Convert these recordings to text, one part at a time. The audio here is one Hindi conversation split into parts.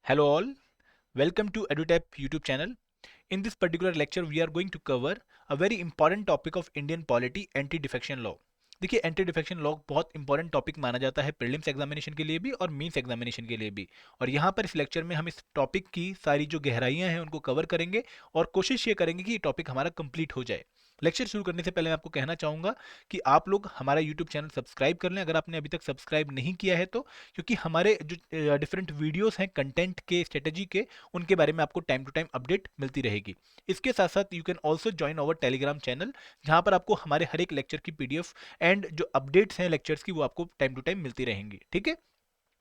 Hello all, welcome to EduTap YouTube channel. In this particular lecture, we are going to cover a very important topic of Indian polity, anti defection law. देखिए, एंटी डिफेक्शन लॉ बहुत इंपॉर्टेंट टॉपिक माना जाता है प्रीलिम्स एग्जामिनेशन के लिए भी और मेंस एग्जामिनेशन के लिए भी। और यहाँ पर इस लेक्चर में हम इस टॉपिक की सारी जो गहराइयाँ हैं उनको कवर करेंगे और कोशिश ये करेंगे कि ये टॉपिक हमारा कंप्लीट हो जाए। लेक्चर शुरू करने से पहले मैं आपको कहना चाहूँगा कि आप लोग हमारा यूट्यूब चैनल सब्सक्राइब कर लें अगर आपने अभी तक सब्सक्राइब नहीं किया है तो, क्योंकि हमारे जो डिफरेंट वीडियोस हैं कंटेंट के, स्ट्रेटजी के, उनके बारे में आपको टाइम टू टाइम अपडेट मिलती रहेगी। इसके साथ साथ you can also join our Telegram channel, जहाँ पर आपको हमारे हर एक लेक्चर की पीडीएफ एंड जो अपडेट्स हैं लेक्चर्स की वो आपको टाइम टू टाइम मिलती रहेंगी। ठीक है,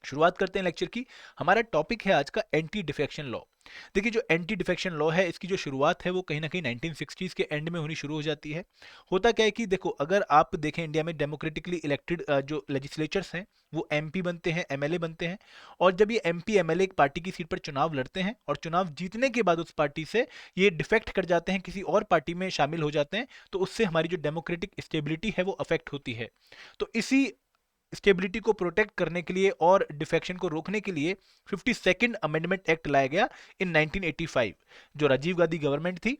शुरुआत करते हैं लेक्चर की। हमारा टॉपिक है आज का एंटी डिफेक्शन लॉ। देखिए, जो एंटी डिफेक्शन लॉ है इसकी जो शुरुआत है वो कहीं ना कहीं 1960s के एंड में होनी शुरू हो जाती है। होता क्या है कि देखो, अगर आप देखें इंडिया में डेमोक्रेटिकली इलेक्टेड जो लेजिस्लेचर्स हैं वो एमपी बनते हैं, एमएलए बनते हैं। और जब ये एमपी एमएलए एक पार्टी की सीट पर चुनाव लड़ते हैं और चुनाव जीतने के बाद उस पार्टी से ये डिफेक्ट कर जाते हैं, किसी और पार्टी में शामिल हो जाते हैं, तो उससे हमारी जो डेमोक्रेटिक स्टेबिलिटी है वो अफेक्ट होती है। तो इसी स्टेबिलिटी को प्रोटेक्ट करने के लिए और डिफेक्शन को रोकने के लिए 52nd अमेंडमेंट एक्ट लाया गया इन 1985। जो राजीव गांधी गवर्नमेंट थी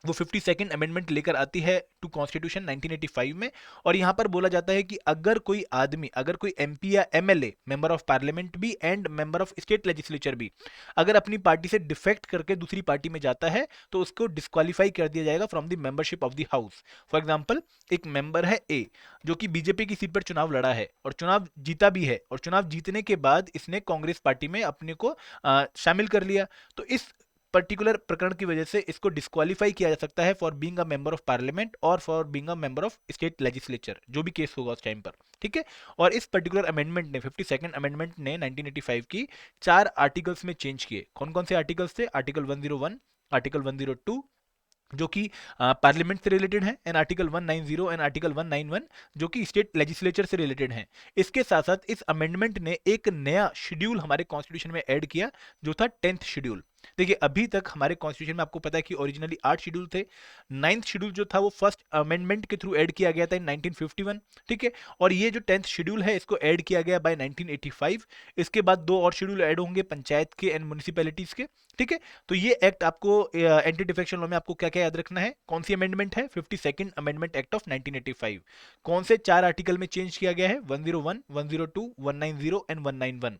वो 52nd अमेंडमेंट लेकर आती है टू कॉन्स्टिट्यूशन 1985 में। और यहां पर बोला जाता है कि अगर कोई आदमी, अगर कोई एमपी या एमएलए, मेंबर ऑफ पार्लियामेंट भी and member of state legislature भी, अगर अपनी पार्टी से डिफेक्ट करके दूसरी पार्टी में जाता है तो उसको डिस्क्वालीफाई कर दिया जाएगा from the membership of the house. For example, एक मेंबर है ए जो कि बीजेपी की सीट पर चुनाव लड़ा है और चुनाव जीता भी है, और चुनाव जीतने के बाद इसने कांग्रेस पार्टी में अपने को शामिल कर लिया। तो इस पर्टिकुलर प्रकरण की वजह से इसको डिस्क्वालीफाई किया जा सकता है for being a member of parliament और for being a member of state legislature, जो भी केस होगा उस टाइम पर। ठीक है, और इस पर्टिकुलर अमेंडमेंट ने, 52nd अमेंडमेंट ने 1985 की 4 आर्टिकल्स में चेंज किए। कौन कौन से आर्टिकल्स थे? आर्टिकल 101, आर्टिकल 102 जो कि पार्लियामेंट से रिलेटेड है, एंड आर्टिकल 190 एंड आर्टिकल 191 जो कि स्टेट लेजिस्लेचर से रिलेटेड है। इसके साथ साथ इस अमेंडमेंट ने एक नया शेड्यूल हमारे कॉन्स्टिट्यूशन में ऐड किया जो था 10th शेड्यूल। देखिए, अभी तक हमारे कॉन्स्टिट्यूशन में आपको पता है कि ओरिजिनली 8 शेड्यूल थे। 9th शेड्यूल जो था वो फर्स्ट अमेंडमेंट के थ्रू ऐड किया गया था इन 1951। ठीक है, और ये जो 10th शेड्यूल है इसको ऐड किया गया बाय 1985। इसके बाद 2 और शेड्यूल ऐड होंगे पंचायत के एंड म्यूनिसिपैलिटीज के। ठीक है, तो ये एक्ट आपको एंटी डिफेक्शन लॉ में आपको क्या क्या याद रखना है? कौन सी अमेंडमेंट है? 52nd amendment act of 1985। कौन से 4 आर्टिकल में चेंज किया गया है? 101, 102, 190 एंड 191।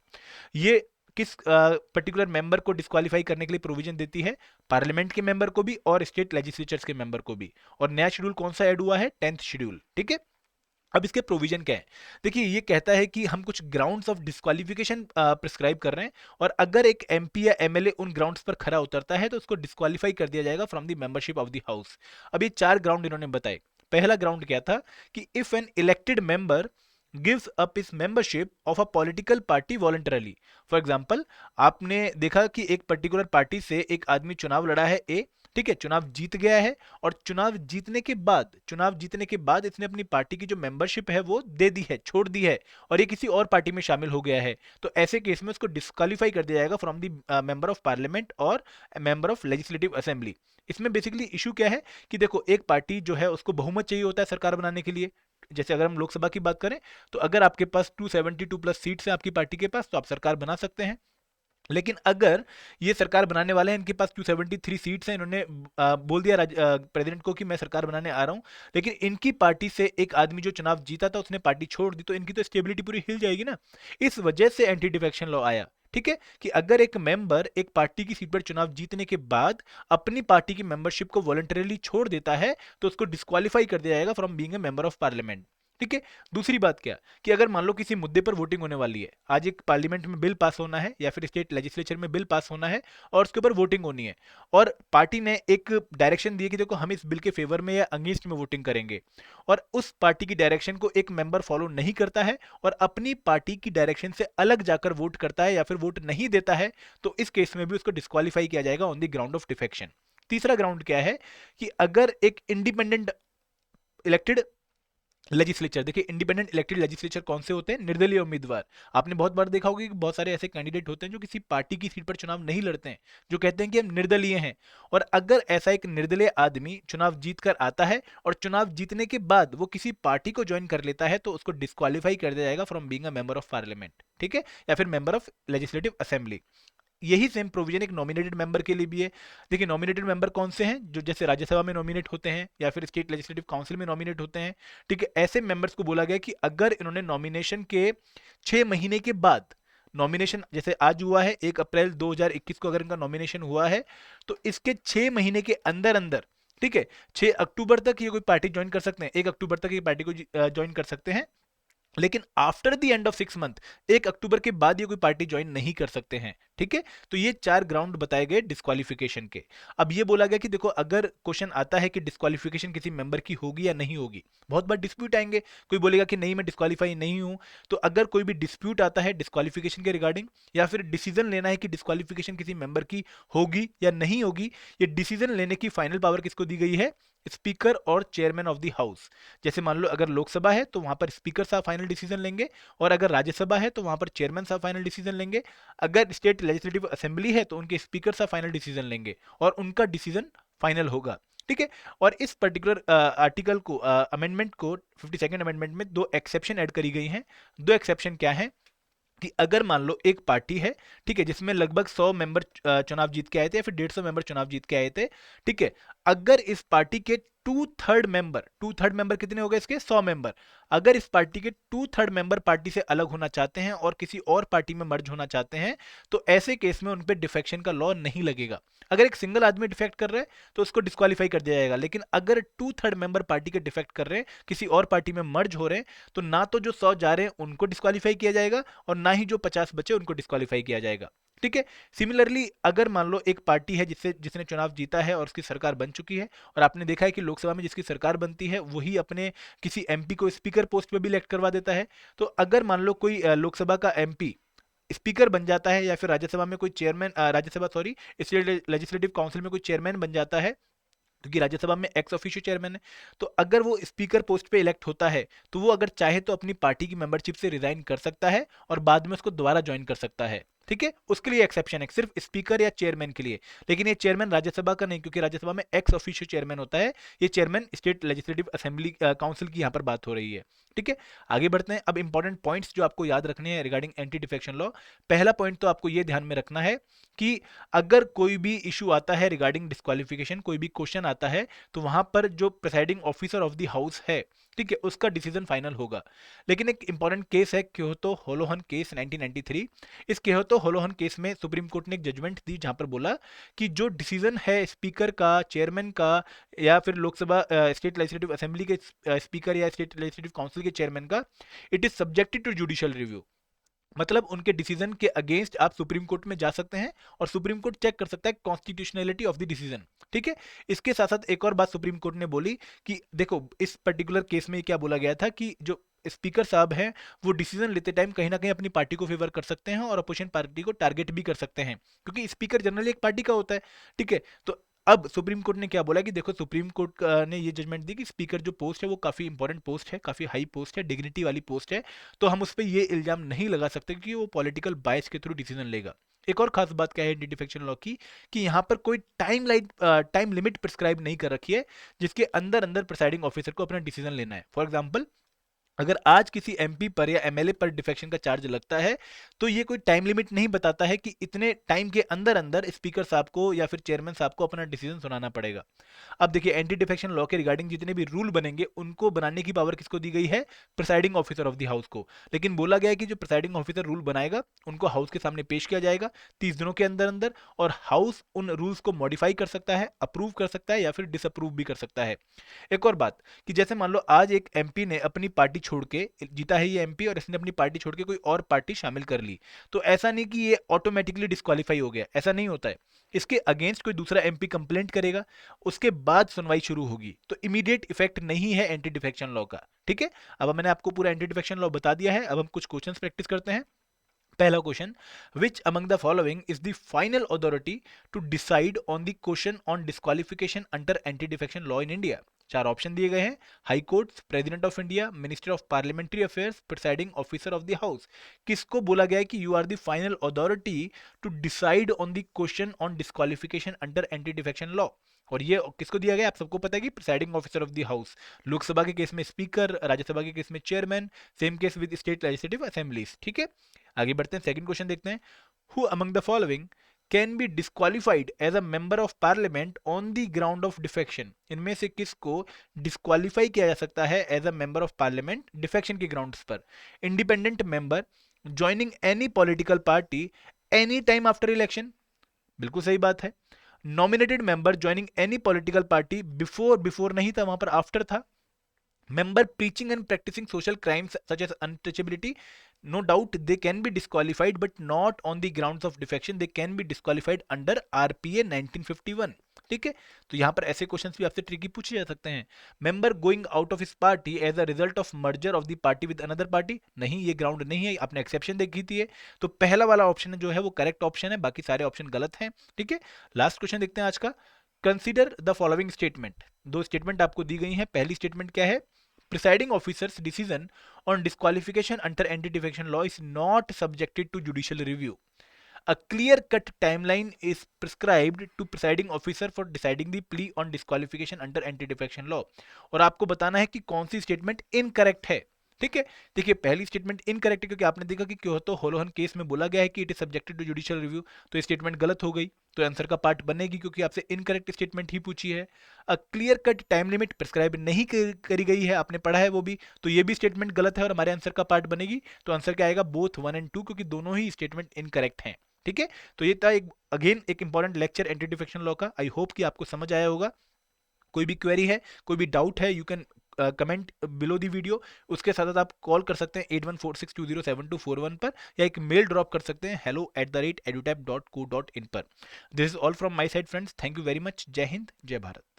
ये किस पर्टिकुलर मेंबर को डिस्क्वालीफाई करने के लिए प्रोविजन देती है? पार्लियामेंट के मेंबर को भी और स्टेट लेजिस्लेचर्स के मेंबर को भी। और नया शेड्यूल कौन सा ऐड हुआ है? 10th schedule. ठीक है, अब इसके प्रोविजन क्या है? देखिए, ये कहता है कि हम कुछ ग्राउंड्स ऑफ डिस्क्वालिफिकेशन प्रिस्क्राइब कर रहे हैं, और अगर एक एमपी या एमएलए उन ग्राउंड्स पर खरा उतरता है तो उसको डिस्क्वालीफाई कर दिया जाएगा from the membership of the house. अब ये 4 ग्राउंड इन्होंने बताए। पहला ग्राउंड क्या था कि if an elected member gives up his membership of a political party voluntarily. For example, आपने देखा कि एक पर्टिकुलर पार्टी से एक आदमी चुनाव लड़ा है ए, ठीक है, चुनाव जीत गया है, और चुनाव जीतने के बाद इसने अपनी पार्टी की जो मेंबरशिप है वो दे दी है, छोड़ दी है, और ये किसी और पार्टी में शामिल हो गया है, तो ऐसे केस में उसको डिस्क्वालीफाई कर दिया जाएगा from the member of parliament और मेंबर ऑफ लेजिस्लेटिव असेंबली। इसमें बेसिकली इशू क्या है कि देखो, एक पार्टी जो है उसको बहुमत चाहिए होता है सरकार बनाने के लिए। जैसे अगर हम लोकसभा की बात करें तो अगर आपके पास 272 प्लस सीट्स है आपकी पार्टी के पास तो आप सरकार बना सकते हैं। लेकिन अगर ये सरकार बनाने वाले हैं, इनके पास 273 सीट्स हैं, इन्होंने बोल दिया प्रेसिडेंट को कि मैं सरकार बनाने आ रहा हूं, लेकिन इनकी पार्टी से एक आदमी जो चुनाव जीता था उसने पार्टी छोड़ दी, तो इनकी तो स्टेबिलिटी पूरी हिल जाएगी ना। इस वजह से एंटी डिफेक्शन लॉ आया। ठीक है, कि अगर एक मेंबर एक पार्टी की सीट पर चुनाव जीतने के बाद अपनी पार्टी की मेंबरशिप को वॉलंटरीली छोड़ देता है तो उसको डिस्क्वालीफाई कर दिया जाएगा from being a member of parliament. ठीक है, दूसरी बात क्या कि अगर मान लो किसी मुद्दे पर वोटिंग होने वाली है, आज एक पार्लियामेंट में बिल पास होना है या फिर स्टेट लेजिस्लेचर में बिल पास होना है और उसके ऊपर वोटिंग होनी है, और पार्टी ने एक डायरेक्शन दी है कि देखो हम इस बिल के फेवर में या अगेंस्ट में वोटिंग करेंगे, और उस पार्टी की डायरेक्शन को एक मेंबर फॉलो नहीं करता है और अपनी पार्टी की डायरेक्शन से अलग जाकर वोट करता है या फिर वोट नहीं देता है, तो इस केस में भी उसको डिस्क्वालीफाई किया जाएगा on the ground of defection. तीसरा ग्राउंड क्या है कि अगर एक इंडिपेंडेंट इलेक्टेड लेजिस्लेचर, देखिए इंडिपेंडेंट इलेक्टेड लेजिस्लेचर कौन से होते हैं? निर्दलीय उम्मीदवार। आपने बहुत बार देखा होगा कि बहुत सारे ऐसे कैंडिडेट होते हैं जो किसी पार्टी की सीट पर चुनाव नहीं लड़ते हैं, जो कहते हैं कि हम निर्दलीय हैं। और अगर ऐसा एक निर्दलीय आदमी चुनाव जीत कर आता है और चुनाव जीतने के बाद वो किसी पार्टी को ज्वाइन कर लेता है तो उसको डिस्क्वालीफाई कर दिया जाएगा from being a member of parliament. ठीक है, या फिर मेंबर ऑफ लेजिस्लेटिव असेंबली। यही सेम प्रोविजन एक नॉमिनेटेड मेंबर के लिए भी है। देखिए नॉमिनेटेड मेंबर कौन से हैं, जो जैसे राज्यसभा में नॉमिनेट होते हैं या फिर स्टेट लेजिस्लेटिव काउंसिल में नॉमिनेट होते हैं, ठीक है। ऐसे मेंबर्स को बोला गया कि अगर इन्होंने नॉमिनेशन के 6 महीने के बाद, नॉमिनेशन जैसे आज हुआ है 1 अप्रैल 2021 को, अगर इनका नॉमिनेशन हुआ है तो इसके 6 महीने के अंदर अंदर, ठीक है, 6 अक्टूबर तक ये कोई पार्टी ज्वाइन कर सकते हैं, 1 अक्टूबर तक ये पार्टी को ज्वाइन कर सकते हैं। लेकिन after the end of 6 month, 1 अक्टूबर के बाद ये कोई पार्टी ज्वाइन नहीं कर सकते हैं, ठीक है। तो ये 4 ग्राउंड बताए गए डिस्क्वालिफिकेशन के। अब ये बोला गया कि देखो अगर क्वेश्चन आता है कि डिस्क्वालिफिकेशन किसी मेंबर की होगी या नहीं होगी, बहुत बार डिस्प्यूट आएंगे, कोई बोलेगा कि नहीं मैं डिस्क्वालीफाई नहीं हूं। तो अगर कोई भी डिस्प्यूट आता है डिस्क्वालिफिकेशन के रिगार्डिंग, या फिर डिसीजन लेना है कि डिस्क्वालिफिकेशन किसी मेंबर की होगी या नहीं होगी, ये डिसीजन लेने की फाइनल पावर किसको दी गई है, स्पीकर और चेयरमैन ऑफ द हाउस। जैसे मान लो अगर लोकसभा है तो वहां पर स्पीकर साहब फाइनल डिसीजन लेंगे, और अगर राज्यसभा है तो वहां पर चेयरमैन साहब फाइनल डिसीजन लेंगे। अगर स्टेट लेजिस्लेटिव असेंबली है तो उनके स्पीकर साहब फाइनल डिसीजन लेंगे और उनका डिसीजन फाइनल होगा, ठीक है। और इस पर्टिकुलर आर्टिकल को, अमेंडमेंट को, 52nd अमेंडमेंट में 2 एक्सेप्शन ऐड करी गई हैं। 2 एक्सेप्शन क्या है कि अगर मान लो एक पार्टी है, ठीक है, जिसमें लगभग 100 मेंबर चुनाव जीत के आए थे या फिर 150 मेंबर चुनाव जीत के आए थे, ठीक है। अगर इस पार्टी के 2/3 मेंबर कितने हो गए इसके, 100 मेंबर, अगर इस पार्टी के 2/3 मेंबर पार्टी से अलग होना चाहते हैं और किसी और पार्टी में मर्ज होना चाहते हैं, तो ऐसे केस में उन पे डिफेक्शन का लॉ नहीं लगेगा। अगर एक सिंगल आदमी डिफेक्ट कर रहा है तो उसको डिस्क्वालीफाई कर दिया जाएगा, लेकिन अगर 2/3 मेंबर पार्टी के डिफेक्ट कर रहे हैं, किसी और पार्टी में मर्ज हो रहे हैं, तो ना तो जो 100 जा रहे हैं उनको डिस्क्वालीफाई किया जाएगा और ना ही जो 50 बचे उनको डिस्क्वालीफाई किया जाएगा, ठीक है। सिमिलरली अगर मान लो एक पार्टी है जिसने चुनाव जीता है और उसकी सरकार बन चुकी है, और आपने देखा है कि लोकसभा में जिसकी सरकार बनती है वही अपने किसी एमपी को स्पीकर पोस्ट पे भी इलेक्ट करवा देता है। तो अगर मान लो कोई लोकसभा का एमपी स्पीकर बन जाता है, या फिर राज्यसभा में कोई chairman, Rajya Sabha sorry, state legislative council में कोई चेयरमैन बन जाता है, क्योंकि राज्यसभा में एक्स ऑफिशियो चेयरमैन है, तो अगर वो स्पीकर पोस्ट पे इलेक्ट होता है तो वो अगर चाहे तो अपनी पार्टी की मेंबरशिप से रिजाइन कर सकता है और बाद में उसको दोबारा ज्वाइन कर सकता है, ठीक है। उसके लिए एक्सेप्शन है सिर्फ स्पीकर या चेयरमैन के लिए, लेकिन ये चेयरमैन राज्यसभा का नहीं, क्योंकि राज्यसभा में एक्स ऑफिशियो चेयरमैन होता है, ये chairman state legislative assembly council की यहाँ पर बात हो रही है, ठीक है। आगे बढ़ते हैं। अब इंपॉर्टेंट पॉइंट्स जो आपको याद रखने हैं रिगार्डिंग एंटी डिफेक्शन लॉ। पहला पॉइंट तो आपको ये ध्यान में रखना है कि अगर कोई भी इशू आता है रिगार्डिंग डिस्क्वालिफिकेशन, कोई भी क्वेश्चन आता है, तो वहां पर जो presiding officer of the house है, ठीक है, उसका डिसीजन फाइनल होगा। लेकिन एक इंपॉर्टेंट केस है क्योतो होलोहन केस 1993। इस क्योतो होलोहन केस में सुप्रीम कोर्ट ने एक जजमेंट दी जहां पर बोला कि जो डिसीजन है स्पीकर का, चेयरमैन का, या फिर लोकसभा स्टेट लेजिस्लेटिव असेंबली के स्पीकर या स्टेट लेजिस्लेटिव काउंसिल के चेयरमैन का, it is subjected to judicial review. मतलब उनके डिसीजन के अगेंस्ट आप सुप्रीम कोर्ट में जा सकते हैं और सुप्रीम कोर्ट चेक कर सकता है कॉन्स्टिट्यूशनलिटी ऑफ द डिसीजन, ठीक है। इसके साथ साथ एक और बात सुप्रीम कोर्ट ने बोली कि देखो इस पर्टिकुलर केस में क्या बोला गया था कि जो स्पीकर साहब हैं वो डिसीजन लेते टाइम कहीं ना कहीं अपनी पार्टी को फेवर कर सकते हैं और अपोजिशन पार्टी को टारगेट भी कर सकते हैं, क्योंकि स्पीकर जनरली एक पार्टी का होता है, ठीक है। तो अब सुप्रीम कोर्ट ने क्या बोला कि देखो सुप्रीम कोर्ट ने ये जजमेंट दी कि स्पीकर जो पोस्ट है वो काफी इंपॉर्टेंट पोस्ट है, काफी हाई पोस्ट है, डिग्निटी वाली पोस्ट है, तो हम उस पर ये इल्जाम नहीं लगा सकते कि वो पॉलिटिकल बायस के थ्रू डिसीजन लेगा। एक और खास बात क्या है एंटी डिफेक्शन लॉ की, कि यहाँ पर कोई टाइम लिमिट प्रिस्क्राइब नहीं कर रखी है जिसके अंदर अंदर प्रिसाइडिंग ऑफिसर को अपना डिसीजन लेना है। फॉर एग्जाम्पल अगर आज किसी एमपी पर या एमएलए पर डिफेक्शन का चार्ज लगता है तो ये कोई टाइम लिमिट नहीं बताता है कि इतने टाइम के अंदर अंदर स्पीकर साहब को या फिर चेयरमैन साहब को अपना डिसीजन सुनाना पड़ेगा। अब देखिए एंटी डिफेक्शन लॉ के रिगार्डिंग जितने भी रूल बनेंगे उनको बनाने की पावर किसको दी गई है, presiding officer of the house को। लेकिन बोला गया है कि जो प्रिसाइडिंग ऑफिसर रूल बनाएगा उनको हाउस के सामने पेश किया जाएगा 30 दिनों के अंदर अंदर, और हाउस उन रूल्स को मॉडिफाई कर सकता है, अप्रूव कर सकता है या फिर डिसअप्रूव भी कर सकता है। एक और बात कि जैसे मान लो आज एक एमपी ने अपनी पार्टी छोड़ के, जीता है ये एमपी और इसने अपनी पार्टी छोड़ के कोई और पार्टी शामिल कर ली, तो ऐसा नहीं कि ये ऑटोमेटिकली डिस्क्वालीफाई हो गया, ऐसा नहीं होता है। इसके अगेंस्ट कोई दूसरा एमपी कंप्लेंट करेगा, उसके बाद सुनवाई शुरू होगी, तो इमीडिएट इफेक्ट नहीं है एंटी डिफेक्शन लॉ का, ठीक है। अब मैंने आपको पूरा एंटी डिफेक्शन लॉ बता दिया है, अब हम कुछ क्वेश्चंस प्रैक्टिस करते हैं। पहला question, which among the following is the final authority to decide on the question on disqualification under anti defection law in India. 4 option दिए गए हैं, high court, president of India, minister of parliamentary affairs, presiding officer of the house. किसको बोला गया है कि you are the final authority to decide on the question on disqualification under anti defection law? और ये किसको दिया गया, आप सबको पता है कि presiding officer of the house. Lok Sabha के केस में स्पीकर, राज्यसभा के केस में chairman, same case with state legislative assemblies, ठीक है। आगे बढ़ते हैं, सेकंड क्वेश्चन देखते हैं। Who among the following can be disqualified as a member of parliament on the ground of defection. इनमें से किसको डिस्क्वालीफाई किया जा सकता है as a member of parliament defection के ग्राउंड्स पर? Independent member joining any political party any time after election, बिल्कुल सही बात है। Nominated member joining any political party before, before नहीं था वहां पर, आफ्टर था। Member preaching and practicing social crimes such as untouchability, no doubt they can be disqualified, but not on the grounds of defection. They can be disqualified under RPA 1951. ठीक है, तो यहाँ पर ऐसे क्वेश्चंस भी आपसे ट्रिकी पूछे जा सकते हैं। Member going out of his party as a result of merger of the party with another party, नहीं, ये ग्राउंड नहीं है, आपने एक्सेप्शन देखी थी ये। तो पहला वाला ऑप्शन जो है वो करेक्ट ऑप्शन है, बाकी सारे ऑप्शन गलत हैं। ठीक है, लास्ट क्वेश्चन देखते हैं आज का। Consider the following statement. दो स्टेटमेंट आपको दी गई हैं। पहली स्टेटमेंट क्या है? Presiding officer's decision on disqualification under anti-defection law is not subjected to judicial review. A clear-cut timeline is prescribed to presiding officer for deciding the plea on disqualification under anti-defection law. और आपको बताना है कि कौन सी स्टेटमेंट इनकरेक्ट है। ठीक है, देखिए पहली स्टेटमेंट इनकरेक्ट है क्योंकि आपने देखा कि क्यों तो होलोहन केस में बोला गया है कि it is subjected to judicial review, तो ये स्टेटमेंट गलत हो गई, तो आंसर का पार्ट बनेगी क्योंकि आपसे इनकरेक्ट स्टेटमेंट ही पूछी है। A clear cut time limit prescribe नहीं करी गई है, आपने पढ़ा है वो भी, तो ये भी स्टेटमेंट गलत है और हमारे आंसर का पार्ट बनेगी। तो आंसर क्या आएगा? बोथ 1 और 2, क्योंकि दोनों ही स्टेटमेंट इनकरेक्ट हैं। ठीक है, तो ये था एक अगेन एक important lecture anti defection law का। आई होप कि आपको समझ आया होगा। कोई भी क्वेरी है, कोई भी डाउट है, you can comment below the video. उसके साथ साथ आप कॉल कर सकते हैं 8146207241 पर, या एक मेल ड्रॉप कर सकते हैं hello@edutap.co.in पर। This is all from my side friends, thank you very much. जय हिंद, जय भारत।